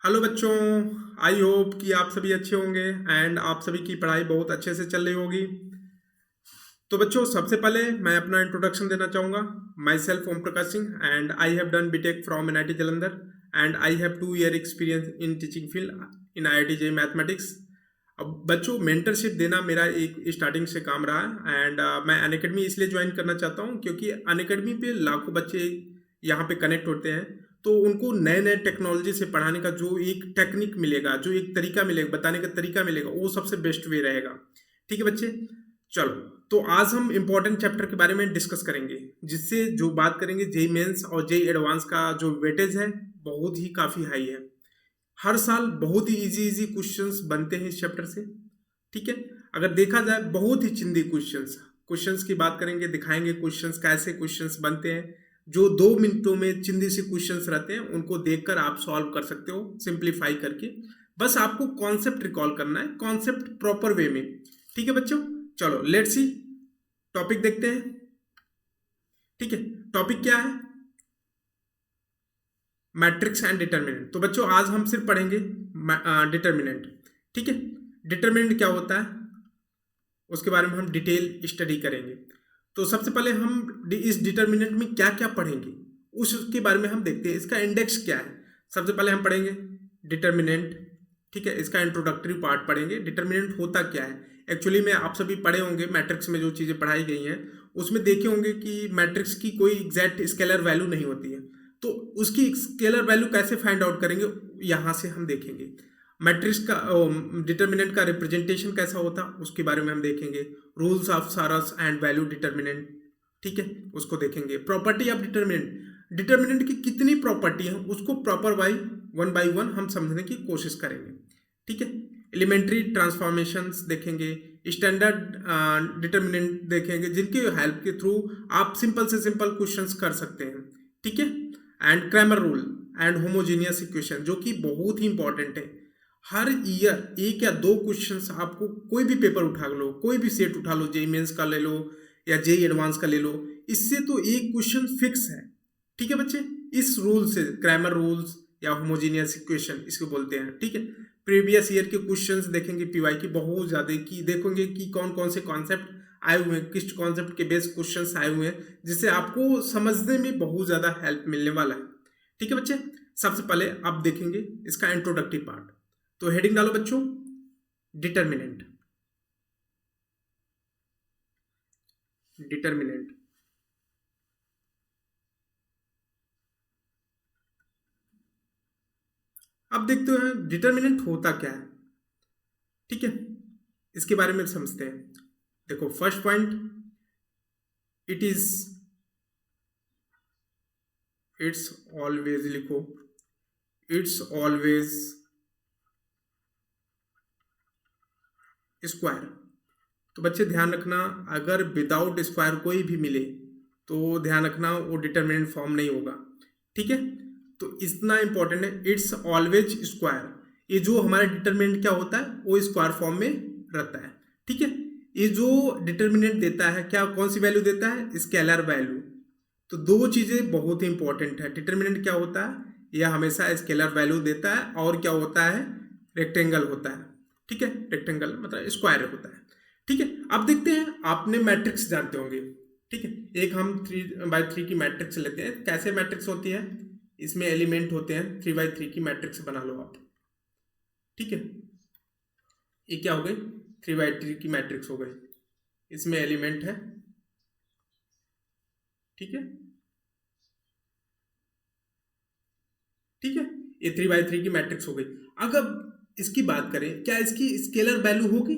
Hello बच्चों। I hope कि आप सभी अच्छे होंगे एंड आप सभी की पढ़ाई बहुत अच्छे से चल रही होगी। तो बच्चों, सबसे पहले मैं अपना इंट्रोडक्शन देना चाहूँगा। Myself Om Prakash Singh and I have done BTech from NIT Jalandhar and I have 2 year experience in teaching field in IIT JEE mathematics. अब बच्चों, मेंटरशिप देना मेरा एक स्टार्टिंग से काम रहा है एंड मैं अनअकैडमी इसलिए ज्वाइन करना चाहता हूँ क्योंकि अनअकैडमी पे लाखों बच्चे यहाँ पे कनेक्ट होते हैं। तो उनको नए नए टेक्नोलॉजी से पढ़ाने का जो एक टेक्निक मिलेगा, जो एक तरीका मिलेगा, बताने का तरीका मिलेगा, वो सबसे बेस्ट वे रहेगा। ठीक है बच्चे, चलो। तो आज हम इम्पोर्टेंट चैप्टर के बारे में डिस्कस करेंगे, जिससे जो बात करेंगे जेई मेंस और जेई एडवांस का जो वेटेज है बहुत ही काफ़ी हाई है। हर साल बहुत ही इजी इजी क्वेश्चंस बनते हैं इस चैप्टर से। ठीक है, अगर देखा जाए बहुत ही चिंदी क्वेश्चंस क्वेश्चंस की बात करेंगे, दिखाएंगे क्वेश्चंस कैसे क्वेश्चंस बनते हैं। जो 2 मिनटों में चिंदी से क्वेश्चंस रहते हैं उनको देखकर आप सॉल्व कर सकते हो सिंप्लीफाई करके। बस आपको कॉन्सेप्ट रिकॉल करना है, कॉन्सेप्ट प्रॉपर वे में। ठीक है बच्चों, चलो लेट्स सी टॉपिक देखते हैं। ठीक है, टॉपिक क्या है? Matrix and determinant. तो बच्चों, आज हम सिर्फ पढ़ेंगे डिटर्मिनेंट। ठीक है, डिटर्मिनेंट क्या होता है उसके बारे में हम डिटेल स्टडी करेंगे। तो सबसे पहले हम इस डिटर्मिनेंट में क्या क्या पढ़ेंगे उसके बारे में हम देखते हैं। इसका इंडेक्स क्या है, सबसे पहले हम पढ़ेंगे डिटर्मिनेंट। ठीक है, इसका इंट्रोडक्टरी पार्ट पढ़ेंगे। डिटर्मिनेंट होता क्या है? एक्चुअली में आप सभी पढ़े होंगे मैट्रिक्स में जो चीज़ें पढ़ाई गई हैं उसमें देखे होंगे कि मैट्रिक्स की कोई एग्जैक्ट स्केलर वैल्यू नहीं होती है। तो उसकी स्केलर वैल्यू कैसे फाइंड आउट करेंगे, यहाँ से हम देखेंगे। मैट्रिक्स का डिटर्मिनेंट का रिप्रेजेंटेशन कैसा होता उसके बारे में हम देखेंगे। रूल्स ऑफ सारस एंड वैल्यू डिटर्मिनेंट, ठीक है, उसको देखेंगे। प्रॉपर्टी ऑफ डिटर्मिनेंट, डिटर्मिनेंट की कितनी प्रॉपर्टी है उसको प्रॉपर वन बाई वन हम समझने की कोशिश करेंगे। ठीक है, एलिमेंट्री ट्रांसफॉर्मेशंस देखेंगे, स्टैंडर्ड डिटर्मिनेंट देखेंगे जिनके हेल्प के थ्रू आप सिंपल से सिंपल क्वेश्चंस कर सकते हैं। ठीक है, and Cramer rule and homogeneous equation जो कि बहुत ही इंपॉर्टेंट है। हर ईयर एक या दो क्वेश्चंस आपको, कोई भी पेपर उठा लो, कोई भी सेट उठा लो, जेई मेंस का ले लो या जेई एडवांस का ले लो, इससे तो एक क्वेश्चन फिक्स है। ठीक है बच्चे, इस रूल से, क्रैमर रूल्स या होमोजीनियस इक्वेशन इसको बोलते हैं। ठीक है, प्रीवियस ईयर के क्वेश्चंस देखेंगे पीवाई की बहुत ज़्यादा, की देखेंगे कि कौन कौन से कॉन्सेप्ट आए हुए हैं, किस कॉन्सेप्ट के बेस क्वेश्चंस आए हुए हैं, जिससे आपको समझने में बहुत ज़्यादा हेल्प मिलने वाला है। ठीक है बच्चे, सबसे पहले आप देखेंगे इसका इंट्रोडक्टिव पार्ट। तो हेडिंग डालो बच्चों, डिटर्मिनेंट। डिटर्मिनेंट अब देखते हैं डिटर्मिनेंट होता क्या है। ठीक है, इसके बारे में समझते हैं। देखो, first point, it is, it's always लिखो, इट्स ऑलवेज स्क्वायर। तो बच्चे ध्यान रखना, अगर विदाउट स्क्वायर कोई भी मिले तो ध्यान रखना वो डिटर्मिनेंट फॉर्म नहीं होगा। ठीक है, तो इतना इंपॉर्टेंट है, इट्स ऑलवेज स्क्वायर। ये जो हमारा डिटर्मिनेंट क्या होता है वो स्क्वायर फॉर्म में रहता है। ठीक है, ये जो डिटर्मिनेंट देता है क्या, कौन सी वैल्यू देता है? Scalar value. तो दो चीज़ें बहुत ही इंपॉर्टेंट है। डिटर्मिनेंट क्या होता है? यह हमेशा स्केलर वैल्यू देता है, और क्या होता है? रेक्टेंगल होता है। ठीक है, रेक्टेंगल मतलब स्क्वायर होता है। ठीक है, अब देखते हैं, आपने मैट्रिक्स जानते होंगे। ठीक है, एक हम 3x3 की मैट्रिक्स लेते हैं। कैसे मैट्रिक्स होती है? इसमें एलिमेंट होते हैं, 3x3 की मैट्रिक्स बना लो आप। ठीक है, ये क्या हो गई? 3x3 की मैट्रिक्स हो गई, इसमें एलिमेंट है। ठीक है, ठीक है, ये 3x3 की मैट्रिक्स हो गई। अगर इसकी बात करें, क्या इसकी स्केलर वैल्यू होगी?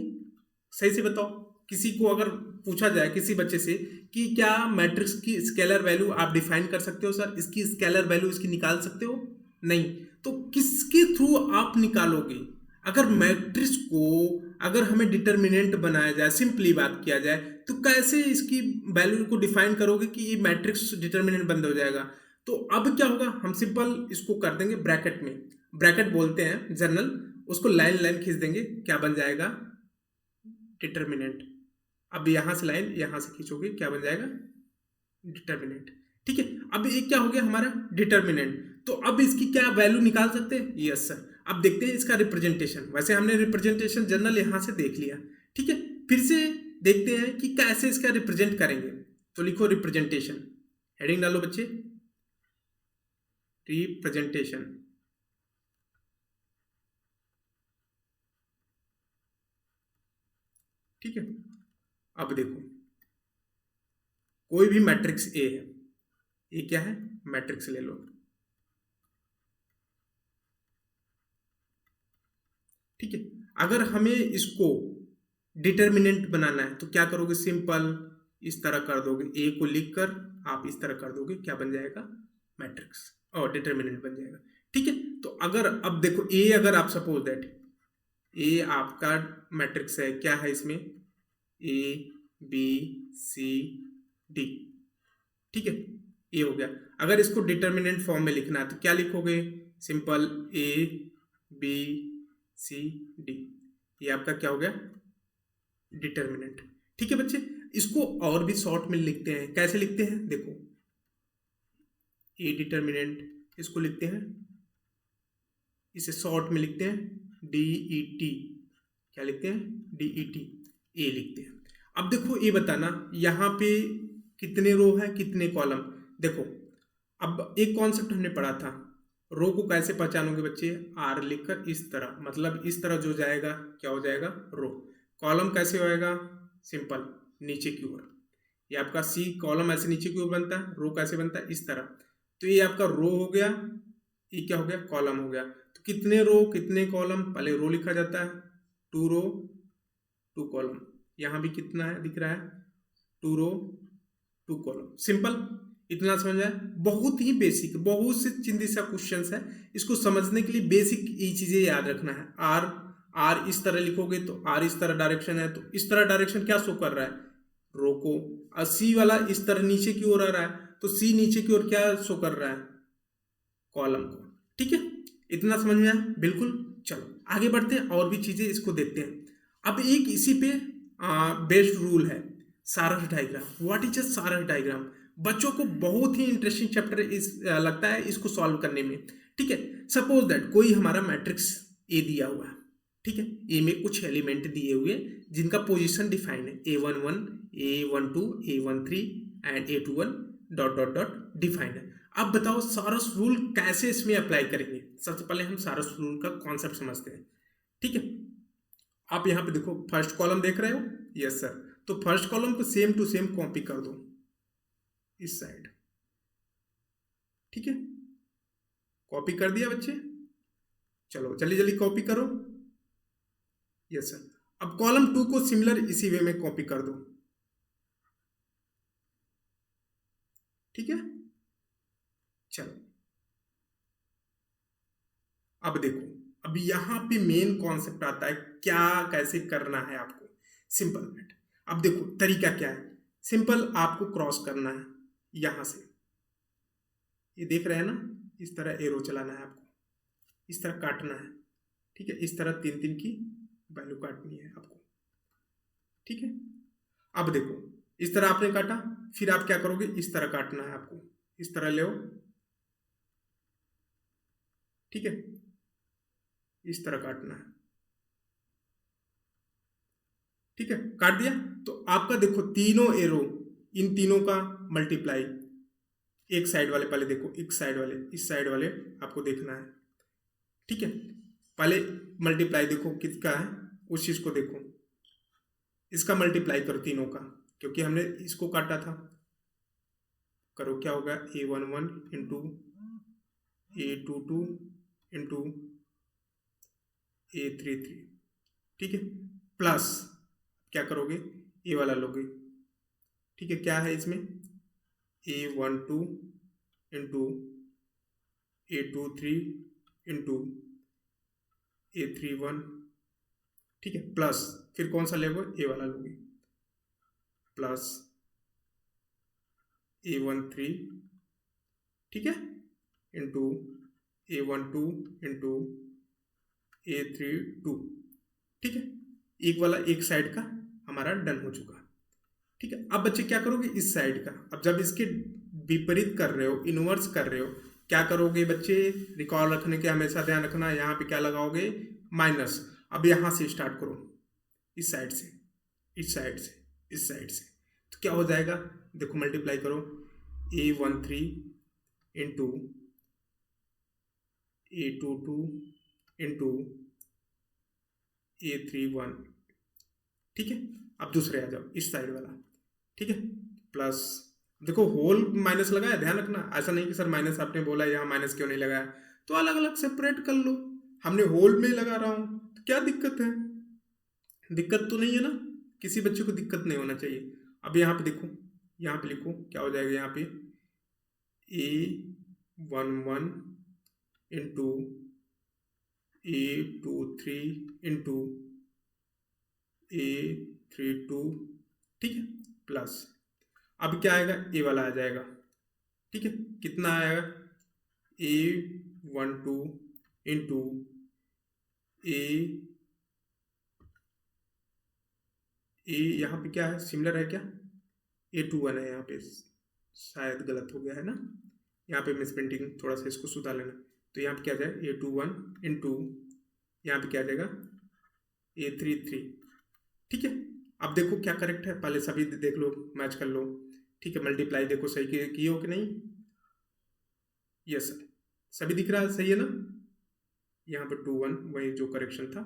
सही से बताओ। किसी को अगर पूछा जाए, किसी बच्चे से, कि क्या मैट्रिक्स की स्केलर वैल्यू आप डिफाइन कर सकते हो सर, इसकी स्केलर वैल्यू इसकी निकाल सकते हो? नहीं। तो किसके थ्रू आप निकालोगे? अगर मैट्रिक्स को, अगर हमें डिटर्मिनेंट बनाया जाए, सिंपली बात किया जाए, तो कैसे इसकी वैल्यू को डिफाइन करोगे कि ये मैट्रिक्स डिटर्मिनेंट बंद हो जाएगा? तो अब क्या होगा, हम सिंपल इसको कर देंगे ब्रैकेट में, ब्रैकेट बोलते हैं जनरल, उसको लाइन लाइन खींच देंगे, क्या बन जाएगा? डिटर्मिनेंट। अब यहां से लाइन यहां से खींचोगे, क्या बन जाएगा? डिटर्मिनेंट। ठीक है, अब ये क्या हो गया हमारा? डिटर्मिनेंट। तो अब इसकी क्या वैल्यू निकाल सकते हैं? Yes sir. अब देखते हैं इसका रिप्रेजेंटेशन। वैसे हमने रिप्रेजेंटेशन जनरल यहाँ से देख लिया, ठीक है। फिर से देखते हैं कि कैसे इसका रिप्रेजेंट करेंगे। तो लिखो रिप्रेजेंटेशन, हेडिंग डालो बच्चे, रिप्रेजेंटेशन। ठीक है, अब देखो कोई भी मैट्रिक्स ए है, ये क्या है, मैट्रिक्स ले लो, ठीक है। अगर हमें इसको डिटर्मिनेंट बनाना है तो क्या करोगे, सिंपल इस तरह कर दोगे, ए को लिखकर आप इस तरह कर दोगे, क्या बन जाएगा, मैट्रिक्स, और डिटर्मिनेंट बन जाएगा, ठीक है। तो अगर अब देखो ए, अगर आप सपोज दैट ए आपका मैट्रिक्स है, क्या है इसमें, ए बी सी डी, ठीक है, ये हो गया। अगर इसको डिटर्मिनेंट फॉर्म में लिखना है तो क्या लिखोगे, simple A B C D, ये आपका क्या हो गया, डिटर्मिनेंट, ठीक है बच्चे। इसको और भी शॉर्ट में लिखते हैं, कैसे लिखते हैं, देखो ए डिटर्मिनेंट, इसको लिखते हैं, इसे शॉर्ट में लिखते हैं डी ई टी, क्या लिखते हैं, डी ई टी, ए लिखते हैं। अब देखो ये बताना यहाँ पे कितने रो है कितने कॉलम। देखो अब एक कॉन्सेप्ट हमने पढ़ा था, रो को कैसे पहचानोगे बच्चे, आर लिखकर इस तरह, मतलब इस तरह जो जाएगा क्या हो जाएगा, रो। कॉलम कैसे होएगा, सिंपल नीचे की ओर, ये आपका सी कॉलम ऐसे नीचे की ओर बनता है, रो कैसे बनता है, इस तरह। तो ये आपका रो हो गया, ये क्या हो गया, कॉलम हो गया। तो कितने रो कितने कॉलम, पहले रो लिखा जाता है, 2 रो 2 कॉलम, यहाँ भी कितना है दिख रहा है, 2 रो 2 कॉलम, सिंपल, इतना समझ आए। बहुत ही बेसिक, बहुत से चिंदी सा क्वेश्चन है, इसको समझने के लिए बेसिक ये चीजें याद रखना है। आर इस तरह लिखोगे तो आर इस तरह डायरेक्शन है, तो इस तरह डायरेक्शन क्या शो कर रहा है, रो को, और सी वाला इस तरह नीचे की ओर आ रहा है, तो सी नीचे की ओर क्या शो कर रहा है, कॉलम को, ठीक है। इतना समझ में आया, बिल्कुल। चलो आगे बढ़ते हैं और भी चीजें इसको देखते हैं। अब एक इसी पे बेस्ड रूल है, सारस डायग्राम। व्हाट इज अ सारस डायग्राम, बच्चों को बहुत ही इंटरेस्टिंग चैप्टर लगता है इसको सॉल्व करने में, ठीक है। सपोज दैट कोई हमारा मैट्रिक्स ए दिया हुआ है, ठीक है, ए में कुछ एलिमेंट दिए हुए जिनका पोजीशन डिफाइंड है, A11 A12 A13 and A21 dot dot dot defined है। अब बताओ सारस रूल कैसे इसमें अप्लाई करेंगे। सबसे पहले हम सारस रूल का कॉन्सेप्ट समझते हैं, ठीक है। आप यहाँ पे देखो फर्स्ट कॉलम देख रहे हो, यस सर, तो फर्स्ट कॉलम को सेम टू सेम कॉपी कर दो इस साइड, ठीक है, कॉपी कर दिया बच्चे, चलो जल्दी जल्दी कॉपी करो, यस सर। अब कॉलम 2 को सिमिलर इसी वे में कॉपी कर दो, ठीक है। चलो अब देखो, अब यहां पे मेन कॉन्सेप्ट आता है, क्या कैसे करना है आपको, सिंपल बेट। अब देखो तरीका क्या है, सिंपल आपको क्रॉस करना है यहां से, ये देख रहे हैं ना, इस तरह एरो चलाना है आपको, इस तरह काटना है, ठीक है, इस तरह 3 की वैल्यू काटनी है आपको, ठीक है। अब देखो इस तरह आपने काटा, फिर आप क्या करोगे, इस तरह काटना है आपको, इस तरह ले, ठीक है, इस तरह काटना है, ठीक है, काट दिया। तो आपका देखो तीनों एरो, इन तीनों का मल्टीप्लाई, एक साइड वाले पहले देखो, एक साइड वाले, इस साइड वाले आपको देखना है, ठीक है। पहले मल्टीप्लाई देखो किसका है, उस चीज को देखो, इसका मल्टीप्लाई करो तीनों का, क्योंकि हमने इसको काटा था, करो क्या होगा, A11 into A22 into A33, ठीक है, प्लस क्या करोगे, ये वाला लोगे, ठीक है, क्या है इसमें, A12 into A23 into A31, ठीक है, प्लस फिर कौन सा लोगे, ये वाला लोगे, प्लस A13, ठीक है, इंटू A12 इंटू A32, ठीक है, एक वाला एक साइड का हमारा डन हो चुका, ठीक है। अब बच्चे क्या करोगे, इस साइड का, अब जब इसके विपरीत कर रहे हो, इनवर्स कर रहे हो, क्या करोगे बच्चे, रिकॉल रखने के हमेशा ध्यान रखना, यहाँ पे क्या लगाओगे, माइनस। अब यहाँ से स्टार्ट करो, इस साइड से, इस साइड से, इस साइड से, तो क्या हो जाएगा, देखो मल्टीप्लाई करो, A13 into A22 into A31, ठीक है। अब दूसरे आ जाओ, इस साइड वाला, ठीक है, प्लस, देखो होल माइनस लगाया, ध्यान रखना, ऐसा नहीं कि सर माइनस आपने बोला यहाँ माइनस क्यों नहीं लगाया, तो अलग अलग सेपरेट कर लो। हमने होल में लगा रहा हूँ तो क्या दिक्कत है, दिक्कत तो नहीं है ना, किसी बच्चे को दिक्कत नहीं होना चाहिए। अब यहाँ पे देखो, यहाँ पे लिखो क्या हो जाएगा, यहाँ पे A11 into A23 into A32, ठीक है, प्लस, अब क्या आएगा, ए वाला आ जाएगा, ठीक है, कितना आएगा, A12 इंटू ए यहाँ पे क्या है, सिमिलर है क्या, A21 है, यहाँ पे शायद गलत हो गया है ना, यहाँ पे मिस प्रिंटिंग, थोड़ा सा इसको सुधार लेना। तो यहाँ पे क्या जाएगा, A21 इंटू, यहाँ पे क्या जाएगा, A33, ठीक है। अब देखो क्या करेक्ट है, पहले सभी देख लो, मैच कर लो, ठीक है, मल्टीप्लाई देखो सही किए हो कि नहीं, यस सभी दिख रहा है, सही है ना, यहाँ पे 21 वही जो करेक्शन था,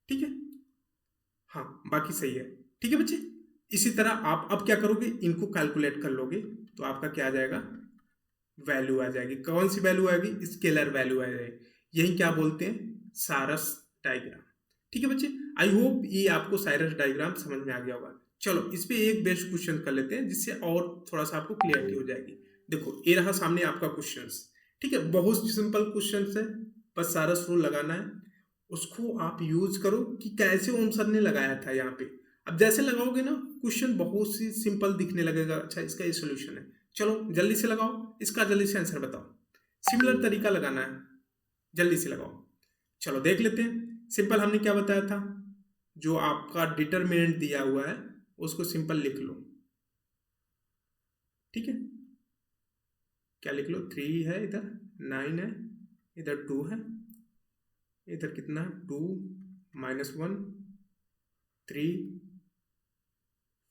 ठीक है, हाँ बाकी सही है, ठीक है बच्चे। इसी तरह आप अब क्या करोगे, इनको कैलकुलेट कर लोगे, तो आपका क्या आ जाएगा, वैल्यू आ जाएगी, कौन सी वैल्यू आएगी, स्केलर वैल्यू आ जाएगी, यही क्या बोलते हैं, सारस डायग्राम, ठीक है बच्चे। आई होप ये आपको साइरस डायग्राम समझ में आ गया होगा। चलो इस पे एक बेस्ट क्वेश्चन कर लेते हैं, जिससे और थोड़ा सा आपको क्लियरिटी हो जाएगी। देखो ये रहा सामने आपका क्वेश्चंस, ठीक है, बहुत सिंपल क्वेश्चंस है, बस सारस रूल लगाना है, उसको आप यूज करो कि कैसे ओम सर ने लगाया था यहाँ पे। अब जैसे लगाओगे ना, क्वेश्चन बहुत सी सिंपल दिखने लगेगा, अच्छा इसका ये सोल्यूशन है, चलो जल्दी से लगाओ, इसका जल्दी से आंसर बताओ, सिमिलर तरीका लगाना है, जल्दी से लगाओ। चलो देख लेते हैं, सिंपल हमने क्या बताया था, जो आपका डिटरमिनेंट दिया हुआ है उसको सिंपल लिख लो, ठीक है, क्या लिख लो, 3 है इधर, 9 है इधर, 2 है इधर, कितना है 2 -1 3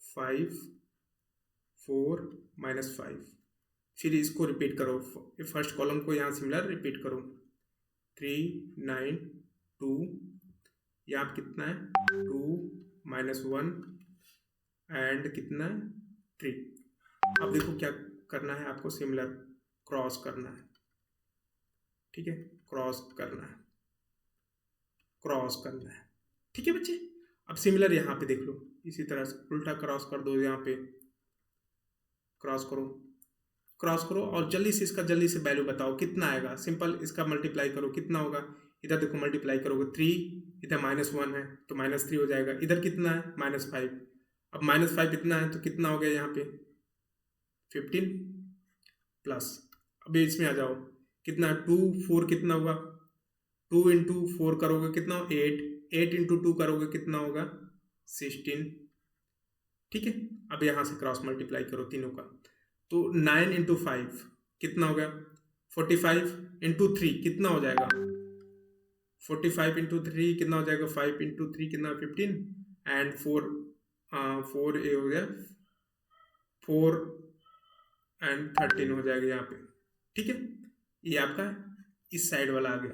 5 4 -5, फिर इसको रिपीट करो, फर्स्ट कॉलम को यहाँ सिमिलर रिपीट करो, 3 9 2, यहाँ पे कितना है 2 -1 एंड कितना है 3। अब देखो क्या करना है आपको, सिमिलर क्रॉस करना है, ठीक है, क्रॉस करना है, क्रॉस करना है, ठीक है बच्चे। अब सिमिलर यहाँ पे देख लो, इसी तरह से उल्टा क्रॉस कर दो, यहाँ पे क्रॉस करो, क्रॉस करो और जल्दी से इसका जल्दी से वैल्यू बताओ कितना आएगा, सिंपल इसका मल्टीप्लाई करो, कितना होगा, इधर देखो मल्टीप्लाई करोगे 3, इधर -1 है तो -3 हो जाएगा, इधर कितना है -5, अब -5 इतना है तो कितना हो गया यहाँ पे 15 प्लस, अभी इसमें आ जाओ, कितना 2 4 कितना होगा, 2 × 4 करोगे कितना, 8 8 × 2 करोगे कितना होगा 16, ठीक है। अब यहाँ से क्रॉस मल्टीप्लाई करो तीनों का, तो 9 × 5 कितना हो गया 45 × 3 कितना हो जाएगा 45 × 3 कितना हो जाएगा 5 × 3 कितना 15 एंड 4 ये हो गया 4 एंड 13 हो जाएगा यहाँ पे, ठीक है। ये आपका इस साइड वाला आ गया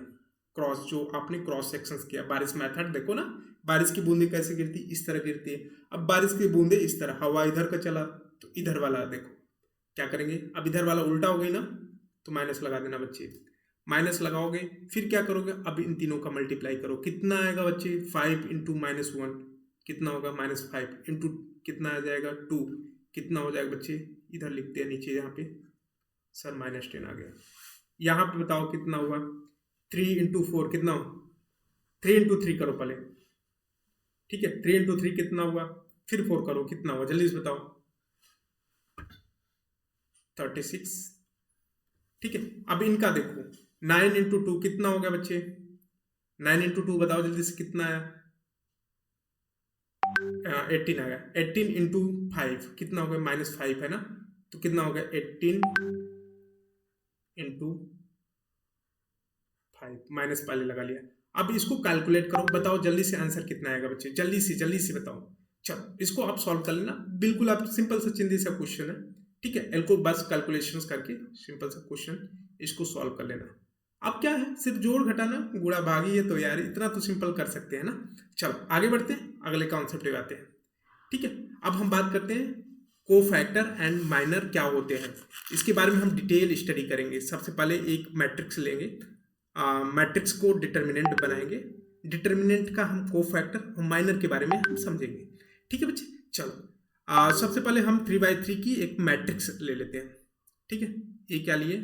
क्रॉस, जो आपने क्रॉस सेक्शंस किया, बारिश मेथड देखो ना, बारिश की बूंदें कैसे गिरती, इस तरह गिरती है। अब बारिश की बूंदें इस तरह, हवा इधर का चला तो इधर वाला देखो क्या करेंगे, अब इधर वाला उल्टा हो गई ना, तो माइनस लगा देना बच्चे, माइनस लगाओगे, फिर क्या करोगे, अब इन तीनों का मल्टीप्लाई करो, कितना आएगा बच्चे 5 × -1 कितना होगा -5 इंटू कितना आ जाएगा 2 कितना हो जाएगा बच्चे, इधर लिखते हैं नीचे यहाँ पे सर -10 आ गया, यहाँ पे बताओ कितना हुआ 3 × 4 कितना हो, 3 × 3 करो पहले, ठीक है, 3 × 3 कितना हुआ, फिर 4 करो कितना हुआ, जल्दी से बताओ 36, ठीक है। अब इनका देखो 9 × 2 कितना हो गया बच्चे, 9 × 2 बताओ जल्दी से कितना आया, 18 आ गया, 18 × 5 कितना हो गया -5 है ना, तो कितना हो गया 18 इंटू 5 माइनस पहले लगा लिया। अब इसको कैलकुलेट करो, बताओ जल्दी से आंसर कितना आएगा बच्चे, जल्दी से बताओ। चलो इसको आप सॉल्व कर लेना, बिल्कुल आप सिंपल सा चिंदी सा क्वेश्चन है, ठीक है। एल को बस कैलकुलेशंस करके सिंपल सा क्वेश्चन इसको सॉल्व कर लेना। अब क्या है, सिर्फ जोड़ घटाना गुणा भागी है, तो यार इतना तो सिंपल कर सकते हैं ना। चलो आगे बढ़ते हैं, अगले कॉन्सेप्ट पे आते हैं, ठीक है। अब हम बात करते हैं कोफैक्टर एंड माइनर क्या होते हैं, इसके बारे में हम डिटेल स्टडी करेंगे। सबसे पहले एक मैट्रिक्स लेंगे, मैट्रिक्स को डिटर्मिनेंट बनाएंगे, डिटर्मिनेंट का हम कोफैक्टर और माइनर के बारे में हम समझेंगे, ठीक है बच्चे। चलो सबसे पहले हम 3/3 की एक मैट्रिक्स ले लेते हैं, ठीक है। ये क्या लिए,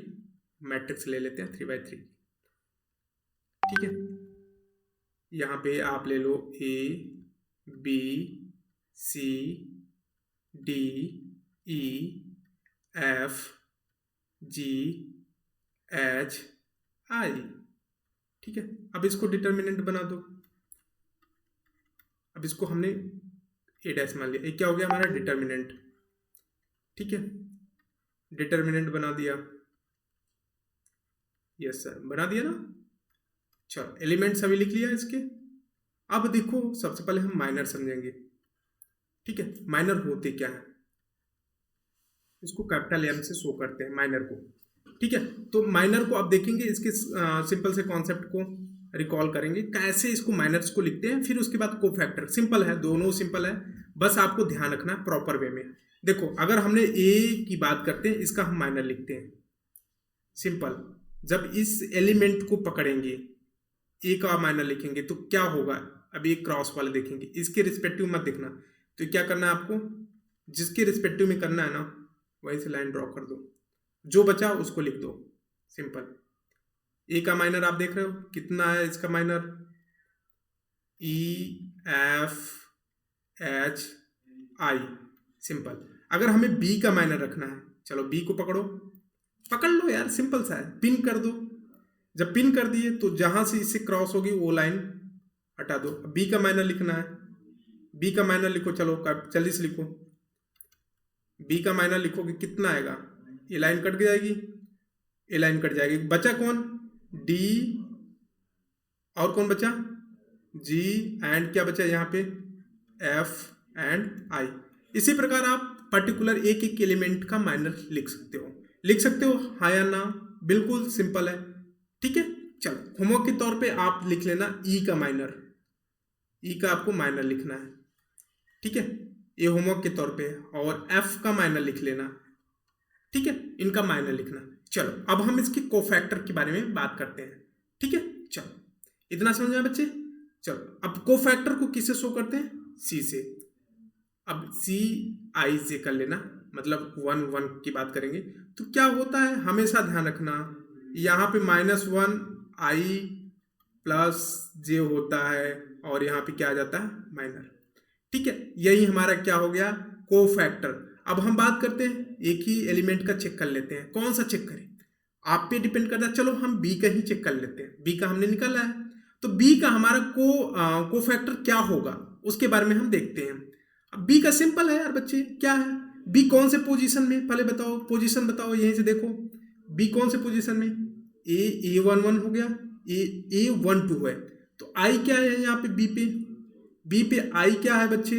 मैट्रिक्स ले लेते हैं 3/3, ठीक है। यहाँ पे आप ले लो A B C D E F G H I, ठीक है। अब इसको डिटर्मिनेंट बना दो। अब इसको हमने ए डैश मान लिया, ये क्या हो गया हमारा डिटर्मिनेंट, ठीक है। डिटर्मिनेंट बना दिया, यस सर बना दिया ना। चलो एलिमेंट सभी लिख लिया इसके। अब देखो सबसे पहले हम माइनर समझेंगे, ठीक है। माइनर होते क्या है, इसको कैपिटल एम से शो करते हैं माइनर को, ठीक है। तो माइनर को आप देखेंगे, इसके सिंपल से कॉन्सेप्ट को रिकॉल करेंगे, कैसे इसको माइनर्स को लिखते हैं। फिर उसके बाद कोफैक्टर, सिंपल है, दोनों सिंपल है, बस आपको ध्यान रखना प्रॉपर वे में। देखो अगर हमने ए की बात करते हैं, इसका हम माइनर लिखते हैं सिंपल। जब इस एलिमेंट को पकड़ेंगे, ए का माइनर लिखेंगे तो क्या होगा, अब एक क्रॉस वाले देखेंगे, इसके रिस्पेक्टिव मत देखना। तो क्या करना है आपको, जिसके रिस्पेक्टिव में करना है ना वहीं से लाइन ड्रॉ कर दो, जो बचा उसको लिख दो सिंपल। ए का माइनर आप देख रहे हो कितना है, इसका माइनर EFHI सिंपल। अगर हमें बी का माइनर रखना है, चलो बी को पकड़ लो यार, सिंपल सा है, पिन कर दो। जब पिन कर दिए तो जहां से इससे क्रॉस होगी वो लाइन हटा दो। बी का माइनर लिखना है, बी का माइनर लिखो, चलो जल्दी से लिखो। बी का माइनर लिखोगे कितना आएगा, ये लाइन कट जाएगी, ये लाइन कट जाएगी, बचा कौन, डी और कौन बचा, जी एंड क्या बचा यहाँ पे, एफ एंड आई। इसी प्रकार आप पर्टिकुलर एक एक एलिमेंट का माइनर लिख सकते हो, हाँ या ना, बिल्कुल सिंपल है, ठीक है। चलो होमवर्क के तौर पे आप लिख लेना ई का माइनर, ई का आपको माइनर लिखना है, ठीक है, ये होमवर्क के तौर पे। और एफ का माइनर लिख लेना, ठीक है, इनका माइनर लिखना। चलो अब हम इसके कोफैक्टर के बारे में बात करते हैं, ठीक है। चलो इतना समझ आया बच्चे। चलो अब कोफैक्टर को किससे शो करते हैं, सी से। अब सी आई से कर लेना, मतलब 1 1 की बात करेंगे तो क्या होता है, हमेशा ध्यान रखना यहाँ पे -1 आई प्लस जे होता है, और यहाँ पे क्या आ जाता है माइनर, ठीक है। यही हमारा क्या हो गया, कोफैक्टर। अब हम बात करते हैं एक ही एलिमेंट का चेक कर लेते हैं, कौन सा चेक करें आप पे डिपेंड करता है। चलो हम बी का ही चेक कर लेते हैं, बी का हमने निकाला है, तो बी का हमारा कोफैक्टर क्या होगा उसके बारे में हम देखते हैं। अब बी का सिंपल है यार बच्चे, क्या है, बी कौन से पोजीशन में, पहले बताओ पोजीशन बताओ, यहीं से देखो बी कौन से पोजीशन में, A11 हो गया, A12 है, तो आई क्या है यहाँ पे, बी पे आई क्या है बच्चे,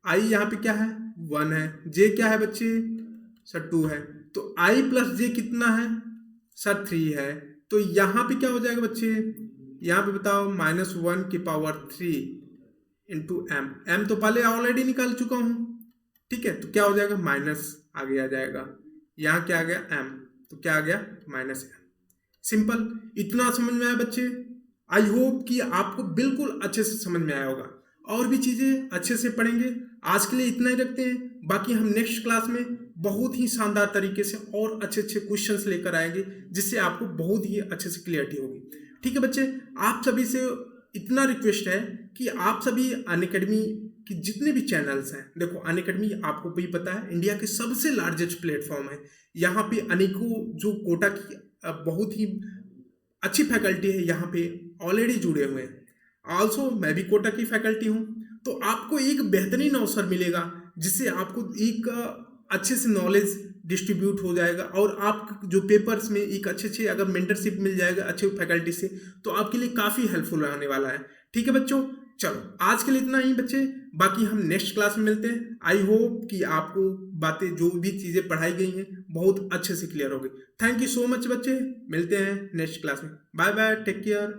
आई यहाँ पे क्या है 1 है, जे क्या है बच्चे सर 2 है, तो आई प्लस जे कितना है सर 3 है। तो यहाँ पे क्या हो जाएगा बच्चे, यहाँ पे बताओ -1 की पावर 3 इंटू एम तो पहले ऑलरेडी निकाल चुका हूँ, ठीक है। तो क्या हो जाएगा, माइनस आगे आ जाएगा, यहाँ क्या आ गया एम, तो क्या आ गया -m। सिंपल, इतना समझ में आया बच्चे। आई होप कि आपको बिल्कुल अच्छे से समझ में आया होगा, और भी चीज़ें अच्छे से पढ़ेंगे। आज के लिए इतना ही रखते हैं, बाकी हम नेक्स्ट क्लास में बहुत ही शानदार तरीके से और अच्छे अच्छे क्वेश्चंस लेकर आएंगे, जिससे आपको बहुत ही अच्छे से क्लियरिटी होगी, ठीक है बच्चे। आप सभी से इतना रिक्वेस्ट है कि आप सभी अनअकैडमी कि जितने भी चैनल्स हैं, देखो अनअकैडमी आपको भी पता है इंडिया के सबसे लार्जेस्ट प्लेटफॉर्म है। यहाँ पे अनेकों जो कोटा की बहुत ही अच्छी फैकल्टी है यहाँ पे ऑलरेडी जुड़े हुए हैं। आल्सो मैं भी कोटा की फैकल्टी हूँ, तो आपको एक बेहतरीन अवसर मिलेगा जिससे आपको एक अच्छे से नॉलेज डिस्ट्रीब्यूट हो जाएगा, और आप जो पेपर्स में एक अच्छे अगर मेंटरशिप मिल जाएगा अच्छे फैकल्टी से, तो आपके लिए काफ़ी हेल्पफुल रहने वाला है। ठीक है बच्चों, चलो आज के लिए इतना ही बच्चे, बाकी हम नेक्स्ट क्लास में मिलते हैं। आई होप कि आपको बातें जो भी चीज़ें पढ़ाई गई हैं बहुत अच्छे से क्लियर हो गई। थैंक यू सो मच बच्चे, मिलते हैं नेक्स्ट क्लास में। Bye bye, take care.